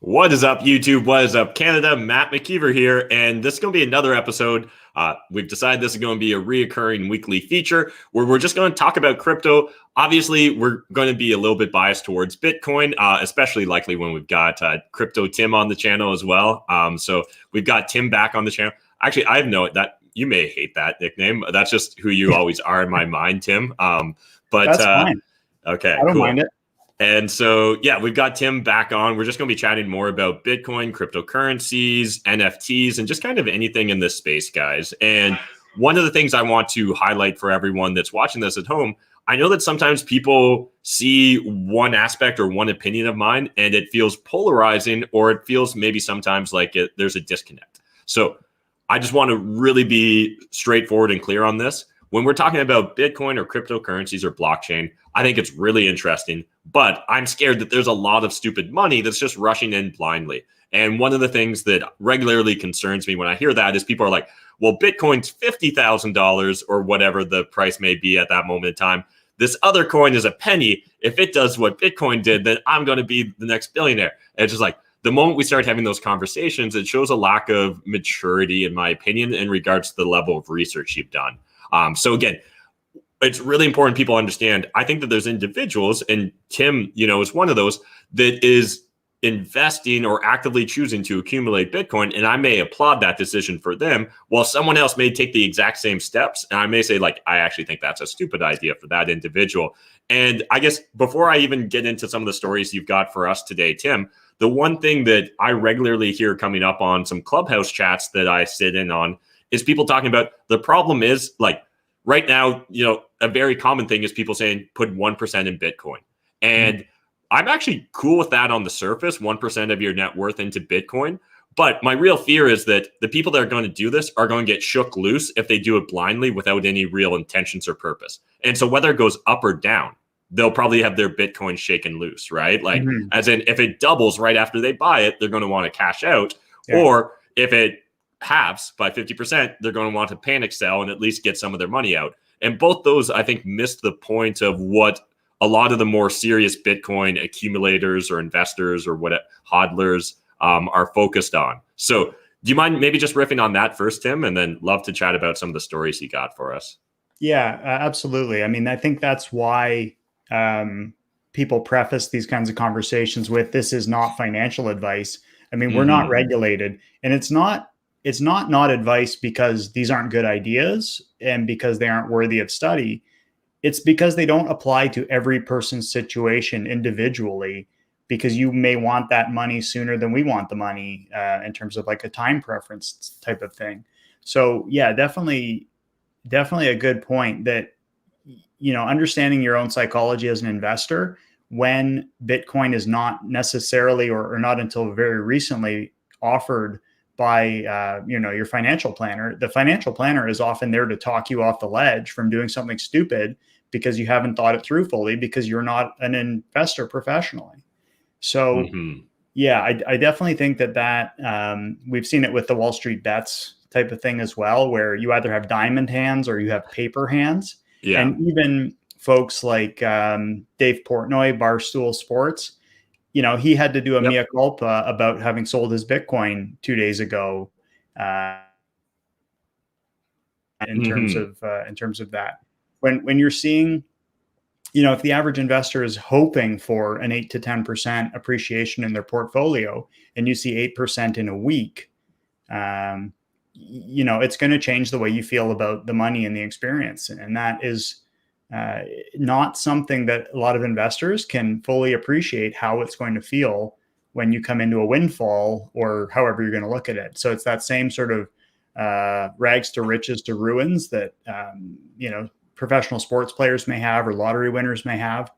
What is up, YouTube? What is up, Canada? Matt McKeever here, and this is going to be another episode. We've decided this is going to be a reoccurring weekly feature where we're just going to talk about crypto. Obviously, we're going to be a little bit biased towards Bitcoin, especially likely when we've got Crypto Tim on the channel as well. So we've got Tim back on the channel. Actually, I know that you may hate that nickname. That's just who you always are in my mind, Tim. But that's fine. Okay, I don't mind it. And so, yeah, we've got Tim back on. We're just going to be chatting more about Bitcoin, cryptocurrencies, NFTs, and just kind of anything in this space, guys. And one of the things I want to highlight for everyone that's watching this at home, I know that sometimes people see one aspect or one opinion of mine and it feels polarizing, or it feels maybe sometimes like there's a disconnect. So I just want to really be straightforward and clear on this. When we're talking about Bitcoin or cryptocurrencies or blockchain, I think it's really interesting, but I'm scared that there's a lot of stupid money that's just rushing in blindly. And one of the things that regularly concerns me when I hear that is people are like, well, Bitcoin's $50,000 or whatever the price may be at that moment in time. This other coin is a penny. If it does what Bitcoin did, then I'm going to be the next billionaire. And it's just like, the moment we start having those conversations, it shows a lack of maturity, in my opinion, in regards to the level of research you've done. So again, it's really important people understand. I think that there's individuals, and Tim, is one of those that is investing or actively choosing to accumulate Bitcoin. And I may applaud that decision for them, while someone else may take the exact same steps. And I may say, like, I actually think that's a stupid idea for that individual. And I guess before I even get into some of the stories you've got for us today, Tim, the one thing that I regularly hear coming up on some Clubhouse chats that I sit in on is people talking about the problem is, like, right now, a very common thing is people saying put 1% in Bitcoin. And I'm actually cool with that on the surface, 1% of your net worth into Bitcoin. But my real fear is that the people that are going to do this are going to get shook loose if they do it blindly without any real intentions or purpose. And so whether it goes up or down, they'll probably have their Bitcoin shaken loose, right? Like, as in, if it doubles right after they buy it, they're going to want to cash out. Yeah. Or if it halves by 50%, they're going to want to panic sell and at least get some of their money out. And both those, I think, missed the point of what a lot of the more serious Bitcoin accumulators or investors or what hodlers are focused on. So do you mind maybe just riffing on that first, Tim, and then love to chat about some of the stories you got for us? Yeah, absolutely. I mean, I think that's why people preface these kinds of conversations with, this is not financial advice. I mean, we're not regulated, and it's not advice because these aren't good ideas and because they aren't worthy of study. It's because they don't apply to every person's situation individually, because you may want that money sooner than we want the money in terms of like a time preference type of thing. So yeah, definitely a good point that, understanding your own psychology as an investor, when Bitcoin is not necessarily or not until very recently offered by your financial planner. The financial planner is often there to talk you off the ledge from doing something stupid because you haven't thought it through fully, because you're not an investor professionally. So yeah, I definitely think that we've seen it with the Wall Street bets type of thing as well, where you either have diamond hands or you have paper hands. Yeah. And even folks like Dave Portnoy, Barstool Sports, he had to do a mea culpa about having sold his Bitcoin 2 days ago in terms of that. When you're seeing, if the average investor is hoping for an 8 to 10% appreciation in their portfolio, and you see 8% in a week, it's going to change the way you feel about the money and the experience. And that is not something that a lot of investors can fully appreciate, how it's going to feel when you come into a windfall, or however you're going to look at it. So it's that same sort of rags to riches to ruins that, professional sports players may have, or lottery winners may have.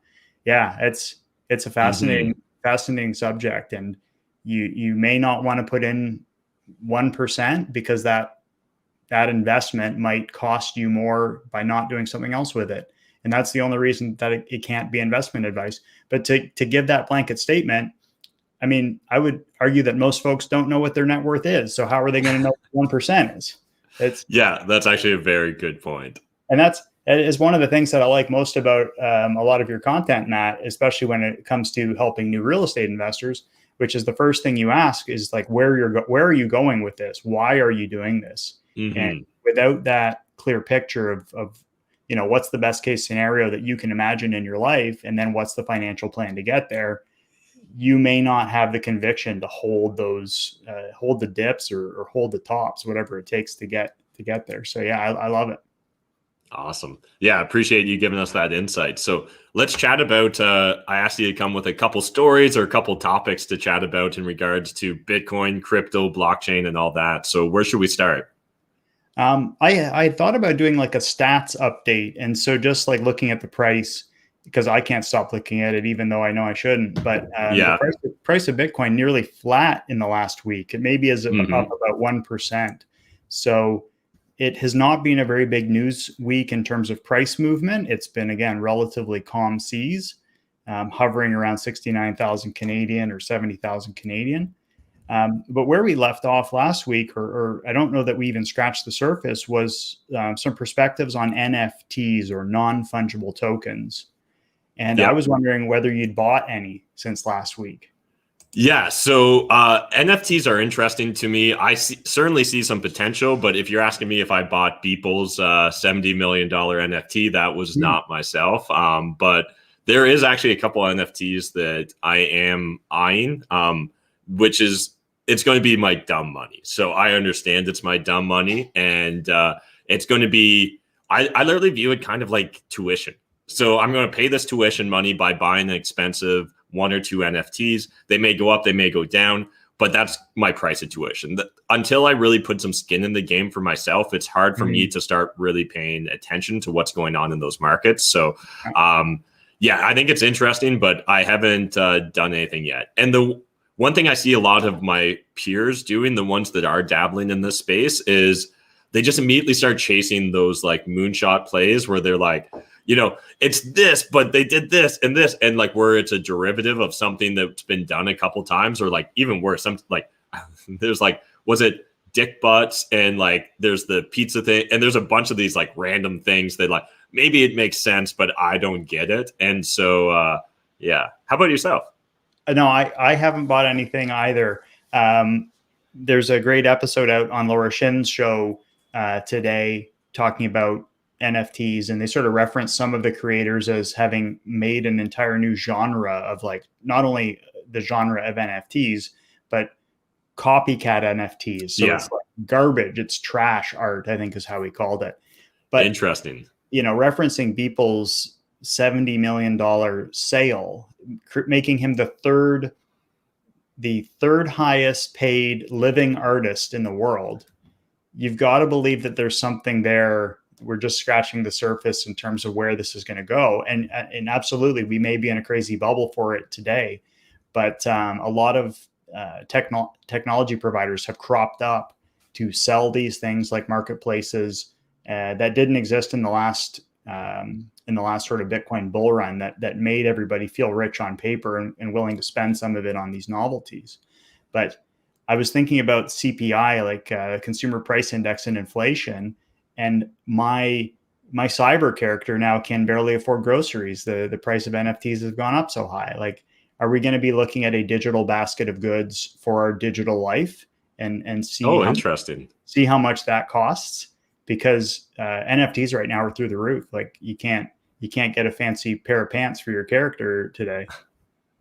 Yeah, it's a fascinating subject. And you may not want to put in 1%, because that investment might cost you more by not doing something else with it. And that's the only reason that it can't be investment advice. But to give that blanket statement, I mean, I would argue that most folks don't know what their net worth is. So how are they going to know what 1% is? Yeah, that's actually a very good point. And that is one of the things that I like most about a lot of your content, Matt, especially when it comes to helping new real estate investors. which is the first thing you ask is like, where are you going with this? Why are you doing this? And without that clear picture of what's the best case scenario that you can imagine in your life, and then what's the financial plan to get there, you may not have the conviction to hold the dips or hold the tops, whatever it takes to get there. So yeah, I love it. Awesome. Yeah, appreciate you giving us that insight. So let's chat about, I asked you to come with a couple stories or a couple topics to chat about in regards to Bitcoin, crypto, blockchain, and all that. So where should we start? I thought about doing like a stats update. And so just like looking at the price, because I can't stop looking at it, even though I know I shouldn't. But the price of Bitcoin nearly flat in the last week. It maybe is up about 1%. So it has not been a very big news week in terms of price movement. It's been, again, relatively calm seas, hovering around 69,000 Canadian or 70,000 Canadian. But where we left off last week, or I don't know that we even scratched the surface, was some perspectives on NFTs or non-fungible tokens. And I was wondering whether you'd bought any since last weft. Yeah, so NFTs are interesting to me. I certainly see some potential, but if you're asking me if I bought Beeple's $70 million NFT, that was not myself. But there is actually a couple of NFTs that I am eyeing, which is, it's going to be my dumb money. So I understand it's my dumb money, and it's going to be, I literally view it kind of like tuition. So I'm going to pay this tuition money by buying an expensive one or two NFTs. They may go up, they may go down, but that's my price of tuition. Until I really put some skin in the game for myself, it's hard for me to start really paying attention to what's going on in those markets. So, I think it's interesting, but I haven't done anything yet. And the one thing I see a lot of my peers doing, the ones that are dabbling in this space, is they just immediately start chasing those like moonshot plays where they're like, it's this, but they did this, and like where it's a derivative of something that's been done a couple times, or like even worse, some like there's like, was it dick butts, and like there's the pizza thing, and there's a bunch of these like random things that like maybe it makes sense, but I don't get it. And so how about yourself? No, I haven't bought anything either. There's a great episode out on Laura Shin's show today talking about NFTs, and they sort of reference some of the creators as having made an entire new genre of like not only the genre of NFTs, but copycat NFTs. So it's like garbage, it's trash art, I think is how he called it. But interesting, referencing Beeple's $70 million sale, making him the third highest paid living artist in the world. You've got to believe that there's something there. We're just scratching the surface in terms of where this is going to go. And absolutely, we may be in a crazy bubble for it today, but a lot of technology providers have cropped up to sell these things like marketplaces that didn't exist in the last sort of Bitcoin bull run that made everybody feel rich on paper and willing to spend some of it on these novelties. But I was thinking about CPI, like consumer price index and inflation. And my cyber character now can barely afford groceries. The price of NFTs has gone up so high. Like, are we going to be looking at a digital basket of goods for our digital life and see see how much that costs? Because NFTs right now are through the roof. Like you can't get a fancy pair of pants for your character today.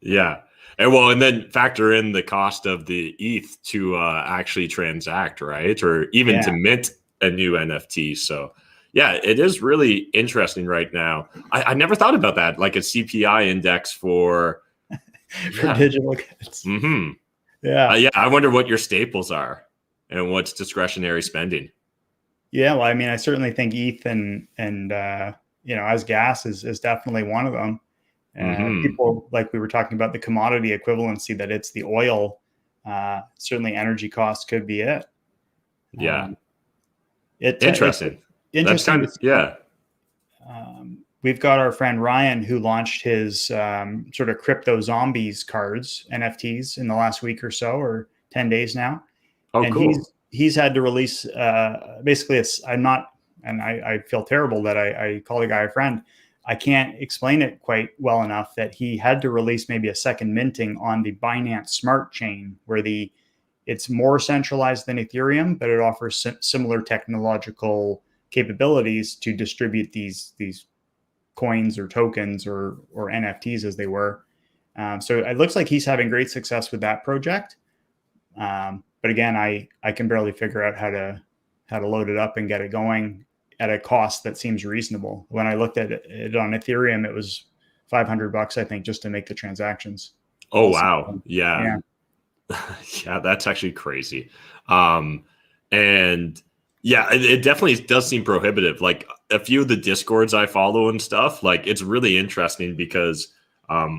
Yeah. And then factor in the cost of the ETH to actually transact, right? Or even to mint a new NFT. So yeah, it is really interesting right now. I never thought about that, like a CPI index for digital goods. I wonder what your staples are and what's discretionary spending. Yeah, well, I mean, I certainly think ETH and as gas is definitely one of them. People, like we were talking about the commodity equivalency, that it's the oil. Certainly energy costs could be it. Interesting. That's kind of, we've got our friend Ryan who launched his sort of crypto zombies cards, NFTs, in the last week or so, or 10 days now. Oh, cool. He's had to release basically I feel terrible that I call the guy a friend. I can't explain it quite well enough that he had to release maybe a second minting on the Binance Smart Chain, where it's more centralized than Ethereum, but it offers similar technological capabilities to distribute these coins or tokens or NFTs as they were. So it looks like he's having great success with that project. But again, I can barely figure out how to load it up and get it going at a cost that seems reasonable. When I looked at it on Ethereum, it was $500, I think, just to make the transactions. Oh, wow. Yeah. Yeah. Yeah, that's actually crazy. And yeah, it definitely does seem prohibitive. Like a few of the Discords I follow and stuff, like it's really interesting because,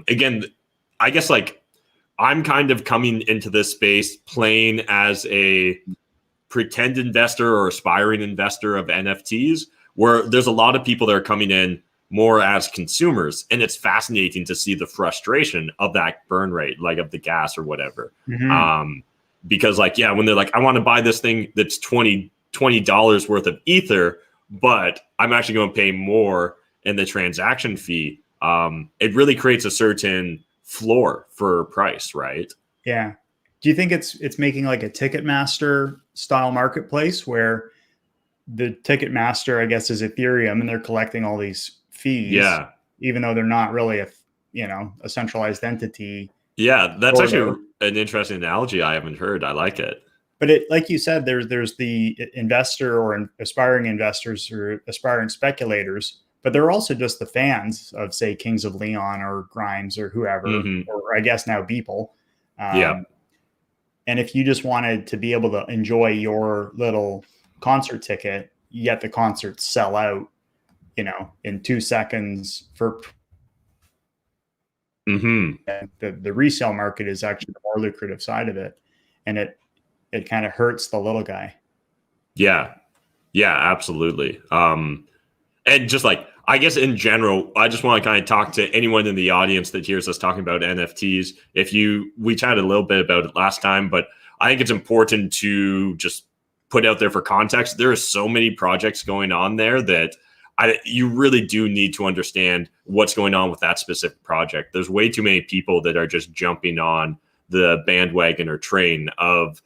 again, I guess like I'm kind of coming into this space playing as a pretend investor or aspiring investor of NFTs, where there's a lot of people that are coming in more as consumers. And it's fascinating to see the frustration of that burn rate, like of the gas or whatever. Mm-hmm. Because like, yeah, when they're like, I want to buy this thing that's $20 worth of Ether, but I'm actually going to pay more in the transaction fee. It really creates a certain floor for price, right? Yeah. Do you think it's making like a Ticketmaster style marketplace where the Ticketmaster, I guess, is Ethereum and they're collecting all these fees, yeah, even though they're not really a centralized entity? Yeah, that's actually an interesting analogy I haven't heard. I like it. But like you said, there's the investor or aspiring investors or aspiring speculators, but they're also just the fans of, say, Kings of Leon or Grimes or whoever, or I guess now Beeple. Yeah. And if you just wanted to be able to enjoy your little concert ticket, yet the concerts sell out, in 2 seconds for the resale market is actually the more lucrative side of it. And it kind of hurts the little guy. Yeah. Yeah, absolutely. And just like, I guess in general, I just want to kind of talk to anyone in the audience that hears us talking about NFTs. We chatted a little bit about it last time, but I think it's important to just put out there for context. There are so many projects going on there that you really do need to understand what's going on with that specific project. There's way too many people that are just jumping on the bandwagon or train of,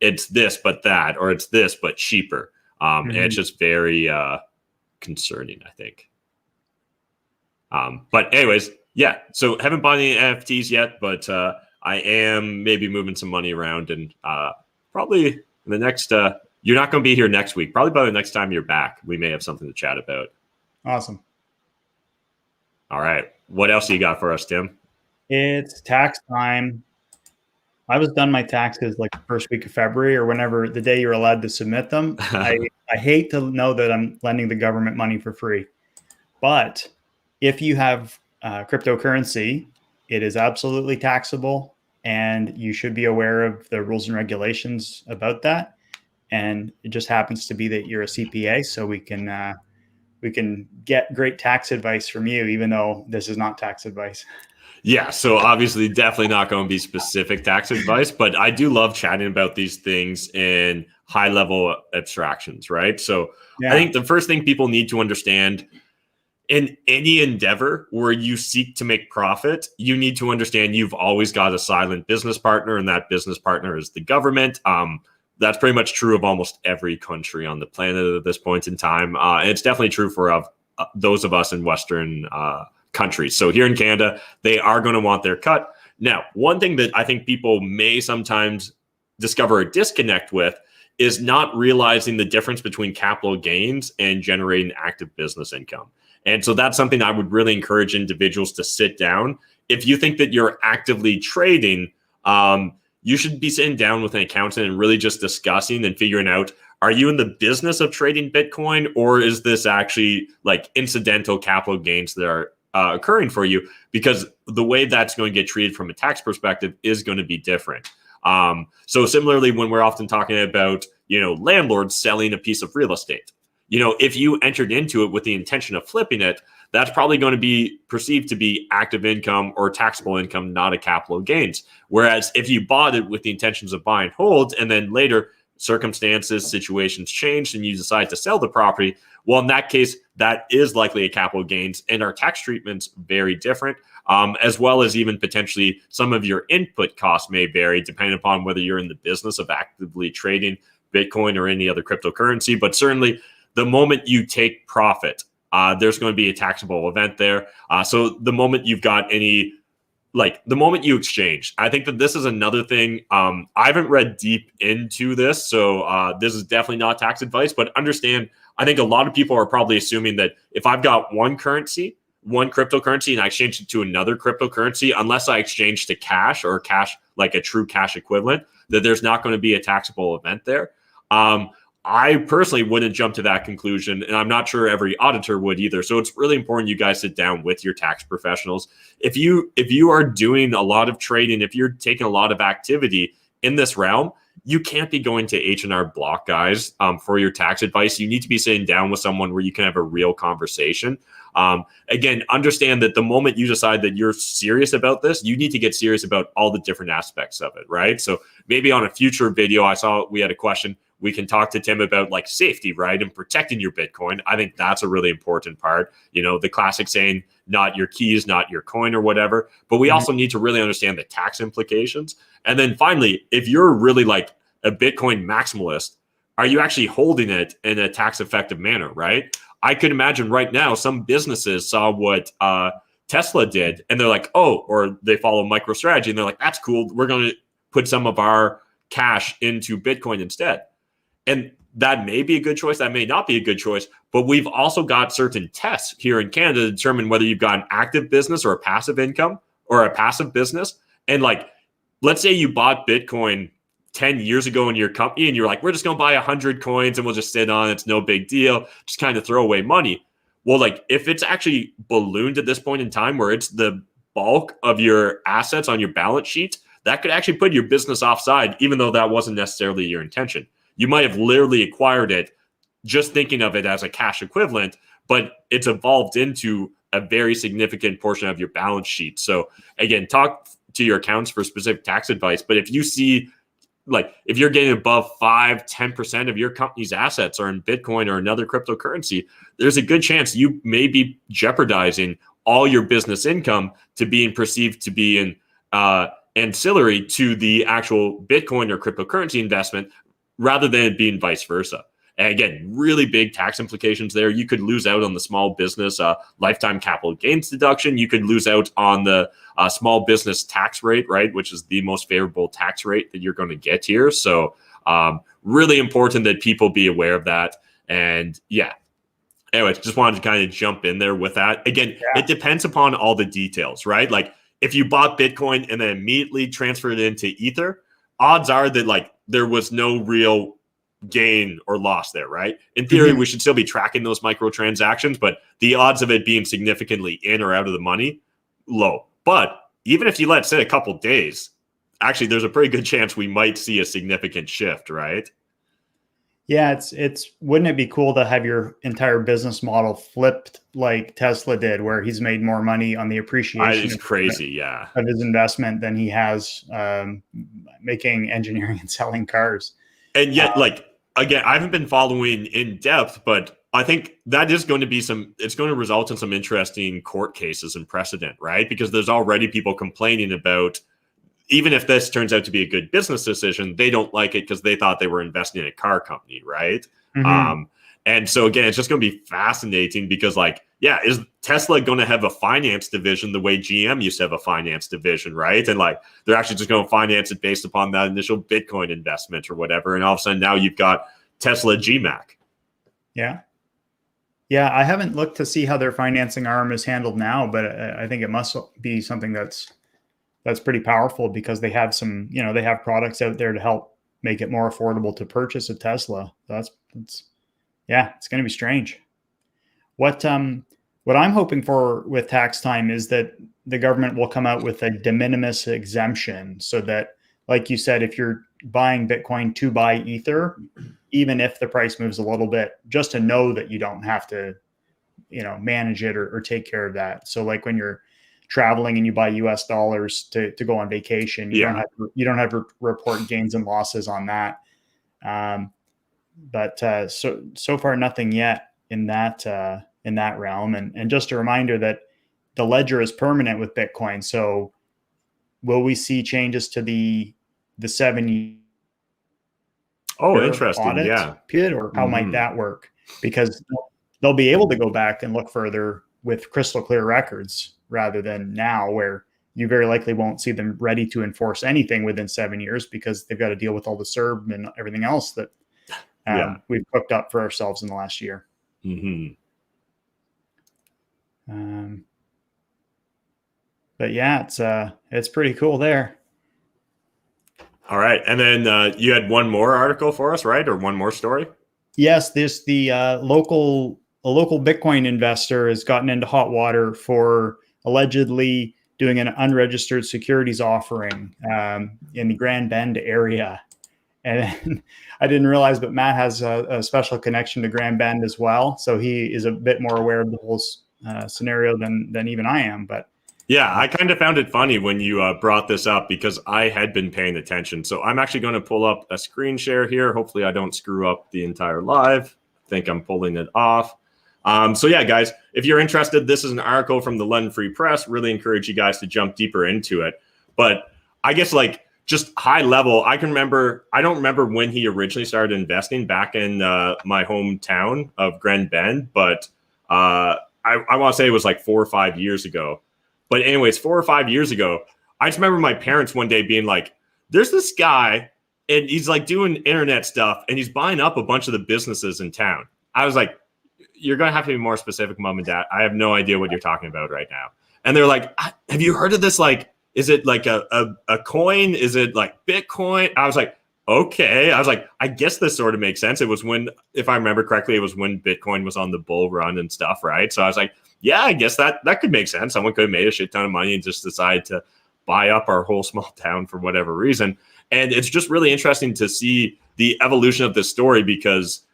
it's this, but that, or it's this, but cheaper. And it's just very concerning, I think. But anyways, yeah. So haven't bought any NFTs yet, but I am maybe moving some money around, and probably in the next, you're not going to be here next week. Probably by the next time you're back, we may have something to chat about. Awesome. All right. What else do you got for us, Tim? It's tax time. I was done my taxes like the first week of February or whenever the day you're allowed to submit them. I hate to know that I'm lending the government money for free, but if you have cryptocurrency, it is absolutely taxable, and you should be aware of the rules and regulations about that. And it just happens to be that you're a CPA, so we can get great tax advice from you, even though this is not tax advice. Yeah, so obviously definitely not going to be specific tax advice, but I do love chatting about these things in high-level abstractions, right? So I think the first thing people need to understand in any endeavor where you seek to make profit, you need to understand you've always got a silent business partner, and that business partner is the government. That's pretty much true of almost every country on the planet at this point in time. And it's definitely true for those of us in Western countries. So here in Canada, they are going to want their cut. Now, one thing that I think people may sometimes discover a disconnect with is not realizing the difference between capital gains and generating active business income. And so that's something I would really encourage individuals to sit down. If you think that you're actively trading, you should be sitting down with an accountant and really just discussing and figuring out, are you in the business of trading Bitcoin, or is this actually like incidental capital gains that are occurring for you? Because the way that's going to get treated from a tax perspective is going to be different. So similarly, when we're often talking about, landlords selling a piece of real estate, if you entered into it with the intention of flipping it, that's probably going to be perceived to be active income or taxable income, not a capital gains. Whereas if you bought it with the intentions of buy and hold, and then later circumstances, situations changed, and you decide to sell the property, well, in that case, that is likely a capital gains, and our tax treatment's very different, as well as even potentially some of your input costs may vary depending upon whether you're in the business of actively trading Bitcoin or any other cryptocurrency. But certainly, the moment you take profit, there's going to be a taxable event there. So the moment you've got any, like the moment you exchange, I think that this is another thing. I haven't read deep into this, so this is definitely not tax advice, but understand, I think a lot of people are probably assuming that if I've got one currency, one cryptocurrency, and I exchange it to another cryptocurrency, unless I exchange to cash or cash, like a true cash equivalent, that there's not going to be a taxable event there. I personally wouldn't jump to that conclusion, and I'm not sure every auditor would either. So it's really important you guys sit down with your tax professionals. If you are doing a lot of trading, if you're taking a lot of activity in this realm, you can't be going to H&R Block guys for your tax advice. You need to be sitting down with someone where you can have a real conversation. Again, understand that the moment you decide that you're serious about this, you need to get serious about all the different aspects of it, right? So maybe on a future video, I saw we had a question. We can talk to Tim about like safety, right? And protecting your Bitcoin. I think that's a really important part. You know, the classic saying, not your keys, not your coin or whatever. But we also need to really understand the tax implications. And then finally, if you're really like a Bitcoin maximalist, are you actually holding it in a tax effective manner, right? I could imagine right now some businesses saw what Tesla did and they're like, oh, or they follow MicroStrategy and they're like, that's cool. We're going to put some of our cash into Bitcoin instead. And that may be a good choice. That may not be a good choice. But we've also got certain tests here in Canada to determine whether you've got an active business or a passive income or a passive business. And like, let's say you bought Bitcoin 10 years ago in your company and you're like, we're just going to buy 100 coins and we'll just sit on it. It's no big deal. Just kind of throw away money. Well, like if it's actually ballooned at this point in time where it's the bulk of your assets on your balance sheet, that could actually put your business offside, even though that wasn't necessarily your intention. You might have literally acquired it just thinking of it as a cash equivalent, but it's evolved into a very significant portion of your balance sheet. So again, talk to your accountants for specific tax advice. But if you see, like if you're getting above 5-10% of your company's assets are in Bitcoin or another cryptocurrency, there's a good chance you may be jeopardizing all your business income to being perceived to be an ancillary to the actual Bitcoin or cryptocurrency investment, rather than it being vice versa. And again, really big tax implications there. You could lose out on the small business lifetime capital gains deduction. You could lose out on the small business tax rate, right, which is the most favorable tax rate that you're going to get here. So really important that people be aware of that. And yeah, anyways, just wanted to kind of jump in there with that. Again, It depends upon all the details, right? Like if you bought Bitcoin and then immediately transferred it into Ether, odds are that like there was no real gain or loss there, right? In theory, we should still be tracking those microtransactions, but the odds of it being significantly in or out of the money, low. But even if you let it sit a couple days, actually, there's a pretty good chance we might see a significant shift, right? Yeah, it's wouldn't it be cool to have your entire business model flipped like Tesla did, where he's made more money on the appreciation It's crazy, of his investment than he has making engineering and selling cars. And yet, like, again, I haven't been following in depth, but I think that is going to be it's going to result in some interesting court cases and precedent, right? Because there's already people complaining about, even if this turns out to be a good business decision, they don't like it because they thought they were investing in a car company, right? And so again, it's just going to be fascinating because like, yeah, is Tesla going to have a finance division the way GM used to have a finance division, right? And like, they're actually just going to finance it based upon that initial Bitcoin investment or whatever. And all of a sudden now you've got Tesla GMAC. Yeah. Yeah. I haven't looked to see how their financing arm is handled now, but I think it must be something that's pretty powerful because they have some, they have products out there to help make it more affordable to purchase a Tesla. That's it's going to be strange. What I'm hoping for with tax time is that the government will come out with a de minimis exemption so that, like you said, if you're buying Bitcoin to buy Ether, even if the price moves a little bit, just to know that you don't have to, manage it or take care of that. So like when you're traveling and you buy US dollars to go on vacation, you don't have to report gains and losses on that. But so far, nothing yet in that realm. And just a reminder that the ledger is permanent with Bitcoin. So will we see changes to the 7-year interesting. audit Yeah. period, or how might that work? Because they'll be able to go back and look further with crystal clear records rather than now, where you very likely won't see them ready to enforce anything within 7 years because they've got to deal with all the CERB and everything else that we've cooked up for ourselves in the last year. But yeah, it's pretty cool there. All right. And then you had one more article for us, right? Or one more story? Yes, a local Bitcoin investor has gotten into hot water for allegedly doing an unregistered securities offering in the Grand Bend area. And I didn't realize, but Matt has a special connection to Grand Bend as well. So he is a bit more aware of the whole scenario than even I am. But yeah, I kind of found it funny when you brought this up because I had been paying attention. So I'm actually going to pull up a screen share here. Hopefully I don't screw up the entire live. I think I'm pulling it off. So yeah, guys, if you're interested, this is an article from the London Free Press. Really encourage you guys to jump deeper into it. But I guess just high level, I don't remember when he originally started investing back in my hometown of Grand Bend, but I want to say it was 4 or 5 years ago. But anyways, 4 or 5 years ago, I just remember my parents one day being like, there's this guy and he's doing internet stuff and he's buying up a bunch of the businesses in town. I was like, you're going to have to be more specific, Mom and Dad. I have no idea what you're talking about right now. And they're like, have you heard of this? Is it a coin? Is it Bitcoin? I was like, okay. I was like, I guess this sort of makes sense. It was when, if I remember correctly, it was when Bitcoin was on the bull run and stuff, right? So I was like, yeah, I guess that could make sense. Someone could have made a shit ton of money and just decided to buy up our whole small town for whatever reason. And it's just really interesting to see the evolution of this story because,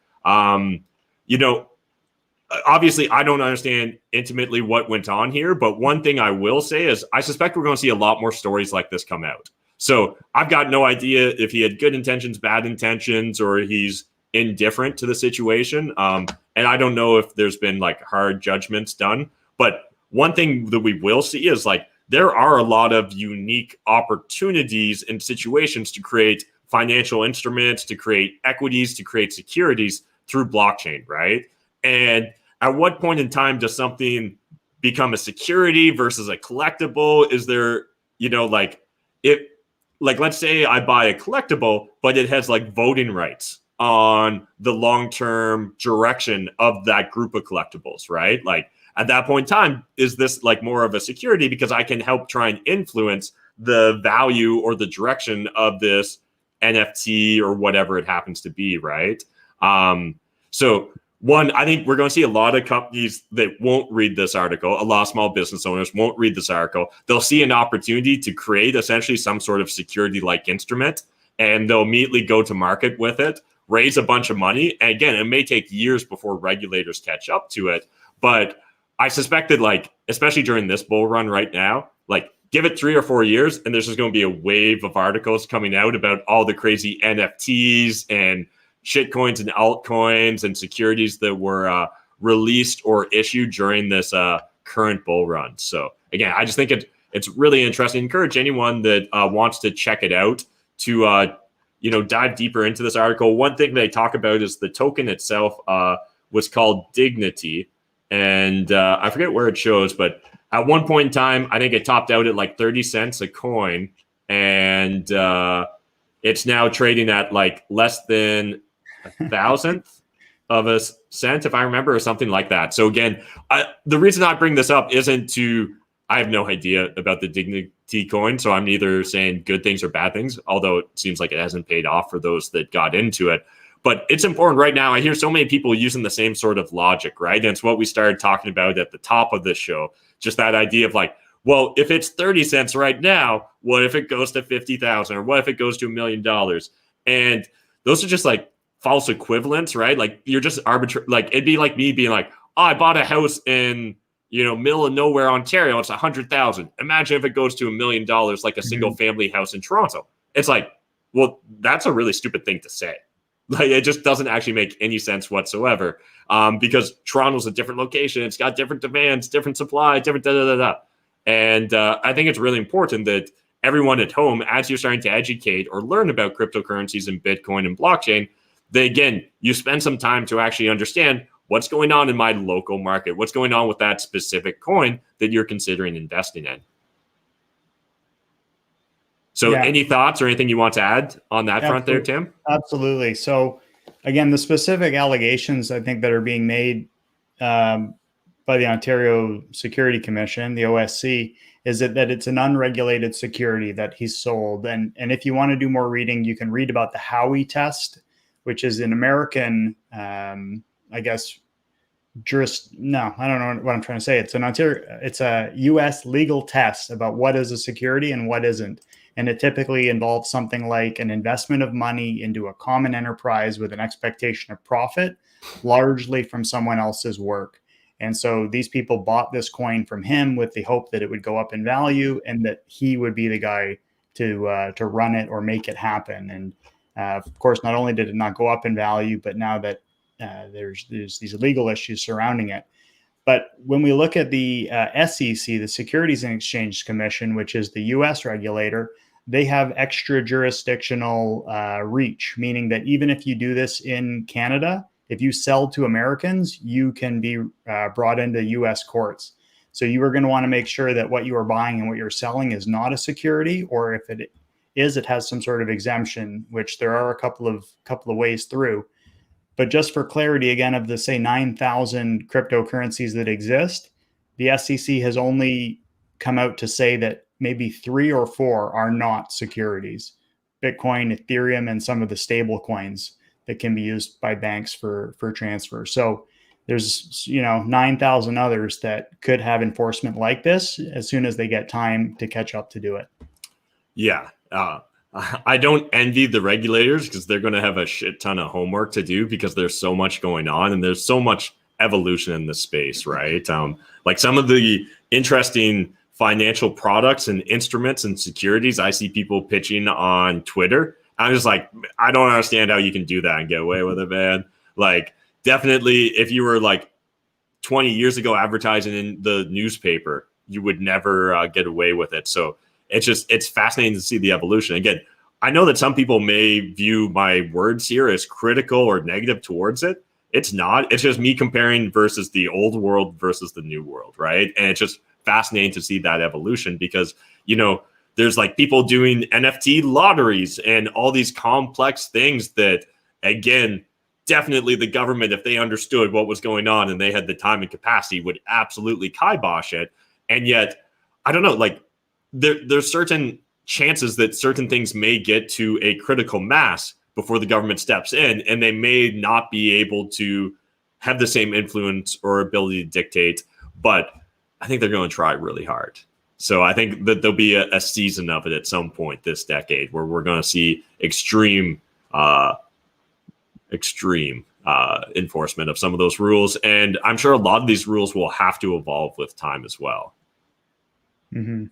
obviously I don't understand intimately what went on here, but one thing I will say is I suspect we're going to see a lot more stories like this come out. So I've got no idea if he had good intentions, bad intentions, or he's indifferent to the situation. And I don't know if there's been hard judgments done, but one thing that we will see is there are a lot of unique opportunities and situations to create financial instruments, to create equities, to create securities through blockchain, right? And at what point in time does something become a security versus a collectible? Is there, let's say I buy a collectible, but it has voting rights on the long-term direction of that group of collectibles, right? At that point in time, is this more of a security because I can help try and influence the value or the direction of this NFT or whatever it happens to be, right? So one, I think we're going to see a lot of companies that won't read this article. A lot of small business owners won't read this article. They'll see an opportunity to create essentially some sort of security-like instrument, and they'll immediately go to market with it, raise a bunch of money. And again, it may take years before regulators catch up to it. But I suspect that especially during this bull run right now, give it 3 or 4 years and there's just going to be a wave of articles coming out about all the crazy NFTs and shitcoins and altcoins and securities that were released or issued during this current bull run. So again, I just think it's really interesting. Encourage anyone that wants to check it out to dive deeper into this article. One thing they talk about is the token itself was called Dignity. And I forget where it shows, but at one point in time, I think it topped out at 30 cents a coin. And it's now trading at less than 1,000th of a cent, if I remember, or something like that. So again, the reason I bring this up isn't I have no idea about the Dignity coin. So I'm neither saying good things or bad things, although it seems like it hasn't paid off for those that got into it. But it's important right now. I hear so many people using the same sort of logic, right? And it's what we started talking about at the top of this show. Just that idea of well, if it's 30 cents right now, what if it goes to 50,000 or what if it goes to $1 million? And those are just false equivalents, right? You're just arbitrary. It'd be like me being I bought a house in, middle of nowhere, Ontario. It's 100,000. Imagine if it goes to $1 million, a single family house in Toronto. It's well, that's a really stupid thing to say. Like, it just doesn't actually make any sense whatsoever, because Toronto's a different location. It's got different demands, different supply, different da-da-da-da. And I think it's really important that everyone at home, as you're starting to educate or learn about cryptocurrencies and Bitcoin and blockchain, that, again, you spend some time to actually understand what's going on in my local market, what's going on with that specific coin that you're considering investing in. So any thoughts or anything you want to add on that front there, Tim? Absolutely. So again, the specific allegations I think that are being made by the Ontario Security Commission, the OSC, is that it's an unregulated security that he's sold. And if you want to do more reading, you can read about the Howey test, which is an American, I guess, I don't know what I'm trying to say. It's a US legal test about what is a security and what isn't. And it typically involves something like an investment of money into a common enterprise with an expectation of profit, largely from someone else's work. And so these people bought this coin from him with the hope that it would go up in value and that he would be the guy to run it or make it happen. And of course, not only did it not go up in value, but now that there's these legal issues surrounding it. But when we look at the SEC, the Securities and Exchange Commission, which is the US regulator, they have extra jurisdictional reach, meaning that even if you do this in Canada, if you sell to Americans, you can be brought into US courts. So you are going to want to make sure that what you are buying and what you're selling is not a security, or if it is, it has some sort of exemption, which there are a couple of ways through. But just for clarity, again, of the, say, 9,000 cryptocurrencies that exist, the SEC has only come out to say that maybe 3 or 4 are not securities: Bitcoin, Ethereum, and some of the stable coins that can be used by banks for transfer. So there's 9,000 others that could have enforcement like this as soon as they get time to catch up to do it. Yeah. I don't envy the regulators because they're going to have a shit ton of homework to do because there's so much going on and there's so much evolution in the space, right? Like some of the interesting financial products and instruments and securities I see people pitching on Twitter. I'm just like, I don't understand how you can do that and get away with it, man. Like, definitely, if you were like 20 years ago advertising in the newspaper, you would never get away with it. So it's fascinating to see the evolution. Again, I know that some people may view my words here as critical or negative towards it. It's not. It's just me comparing versus the old world versus the new world, right? And it's just fascinating to see that evolution because, there's like people doing NFT lotteries and all these complex things that, again, definitely the government, if they understood what was going on and they had the time and capacity, would absolutely kibosh it. And yet, I don't know, like there's certain chances that certain things may get to a critical mass before the government steps in, and they may not be able to have the same influence or ability to dictate. But I think they're going to try really hard. So I think that there'll be a season of it at some point this decade where we're going to see extreme enforcement of some of those rules. And I'm sure a lot of these rules will have to evolve with time as well. Mm-hmm.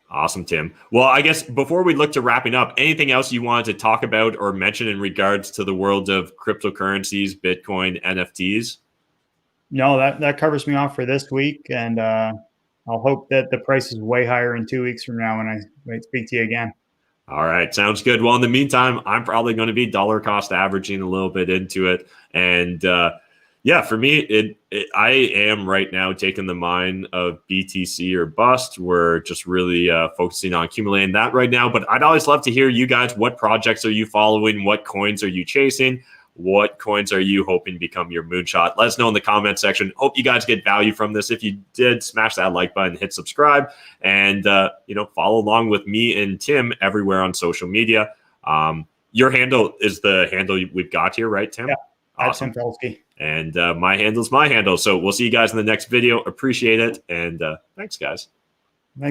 Awesome, Tim. Well, I guess before we look to wrapping up, anything else you wanted to talk about or mention in regards to the world of cryptocurrencies, Bitcoin, NFTs? No, that covers me off for this week. And I'll hope that the price is way higher in 2 weeks from now when I speak to you again. All right. Sounds good. Well, in the meantime, I'm probably going to be dollar cost averaging a little bit into it. And for me, I am right now taking the mind of BTC or bust. We're just really focusing on accumulating that right now. But I'd always love to hear you guys. What projects are you following? What coins are you chasing? What coins are you hoping become your moonshot? Let us know in the comment section. Hope you guys get value from this. If you did, smash that like button, hit subscribe, and follow along with me and Tim everywhere on social media. Your handle is the handle we've got here, right, Tim? Yeah, awesome. Tim Felsky. And my handle's my handle. So we'll see you guys in the next video. Appreciate it. And thanks, guys.